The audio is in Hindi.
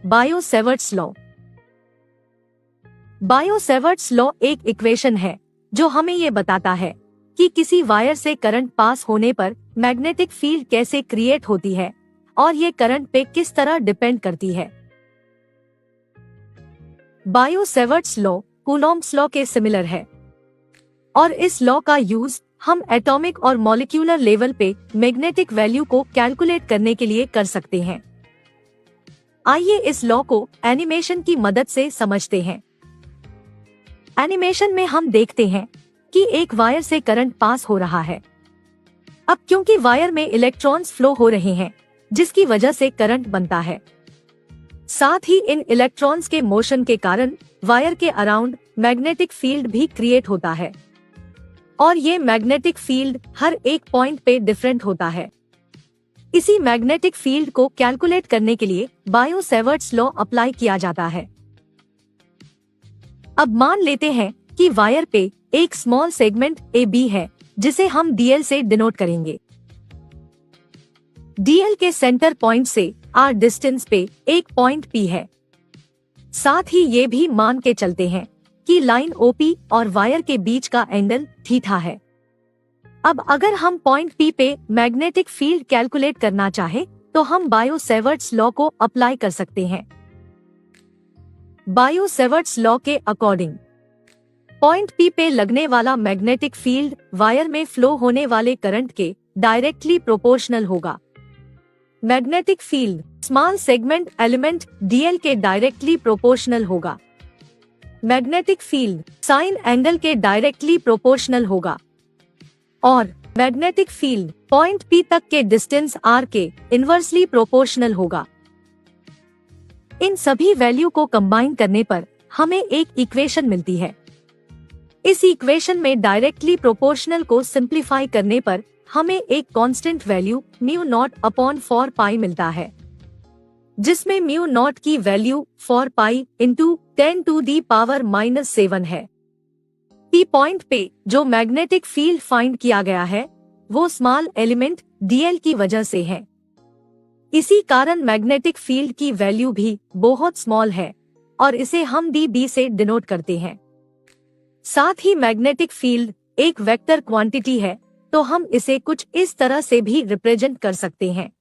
Bio-Savart's law. बायो-सेवर्ट्स लॉ एक इक्वेशन है जो हमें ये बताता है कि किसी वायर से करंट पास होने पर मैग्नेटिक फील्ड कैसे क्रिएट होती है और ये करंट पे किस तरह डिपेंड करती है। बायो-सेवर्ट्स लॉ कूलॉम्ब्स लॉ के सिमिलर है और इस लॉ का यूज हम एटॉमिक और मॉलिक्यूलर लेवल पे मैग्नेटिक वैल्यू को कैलकुलेट करने के लिए कर सकते हैं। आइए इस लॉ को एनिमेशन की मदद से समझते हैं। एनिमेशन में हम देखते हैं कि एक वायर से करंट पास हो रहा है। अब क्योंकि वायर में इलेक्ट्रॉन्स फ्लो हो रहे हैं जिसकी वजह से करंट बनता है, साथ ही इन इलेक्ट्रॉन्स के मोशन के कारण वायर के अराउंड मैग्नेटिक फील्ड भी क्रिएट होता है और ये मैग्नेटिक फील्ड हर एक पॉइंट पे डिफरेंट होता है। इसी मैग्नेटिक फील्ड को कैलकुलेट करने के लिए बायो-सेवर्ट्स लॉ अप्लाई किया जाता है। अब मान लेते हैं कि वायर पे एक स्मॉल सेगमेंट AB है जिसे हम DL से डिनोट करेंगे। DL के सेंटर पॉइंट से R डिस्टेंस पे एक पॉइंट P है। साथ ही ये भी मान के चलते हैं कि लाइन OP और वायर के बीच का एंगल थीटा है। अब अगर हम पॉइंट P पे मैग्नेटिक फील्ड कैलकुलेट करना चाहे तो हम बायो-सेवर्ट्स लॉ को अप्लाई कर सकते हैं। बायो-सेवर्ट्स लॉ के अकॉर्डिंग पॉइंट P पे लगने वाला मैग्नेटिक फील्ड वायर में फ्लो होने वाले करंट के डायरेक्टली प्रोपोर्शनल होगा। Magnetic field small segment element DL के डायरेक्टली प्रोपोर्शनल होगा। मैग्नेटिक फील्ड साइन एंगल के डायरेक्टली प्रोपोर्शनल होगा और मैग्नेटिक फील्ड पॉइंट P तक के डिस्टेंस R के इनवर्सली प्रोपोर्शनल होगा। इन सभी वैल्यू को कंबाइन करने पर हमें एक इक्वेशन मिलती है। इस इक्वेशन में डायरेक्टली प्रोपोर्शनल को सिंप्लीफाई करने पर हमें एक कांस्टेंट वैल्यू μ0/4π मिलता है, जिसमें μ0 की वैल्यू 4π × 10⁻⁻7 है। P पॉइंट पे जो मैग्नेटिक फील्ड फाइंड किया गया है वो स्मॉल एलिमेंट DL की वजह से है। इसी कारण मैग्नेटिक फील्ड की वैल्यू भी बहुत स्मॉल है और इसे हम dB से डिनोट करते हैं। साथ ही मैग्नेटिक फील्ड एक वेक्टर क्वांटिटी है तो हम इसे कुछ इस तरह से भी रिप्रेजेंट कर सकते हैं।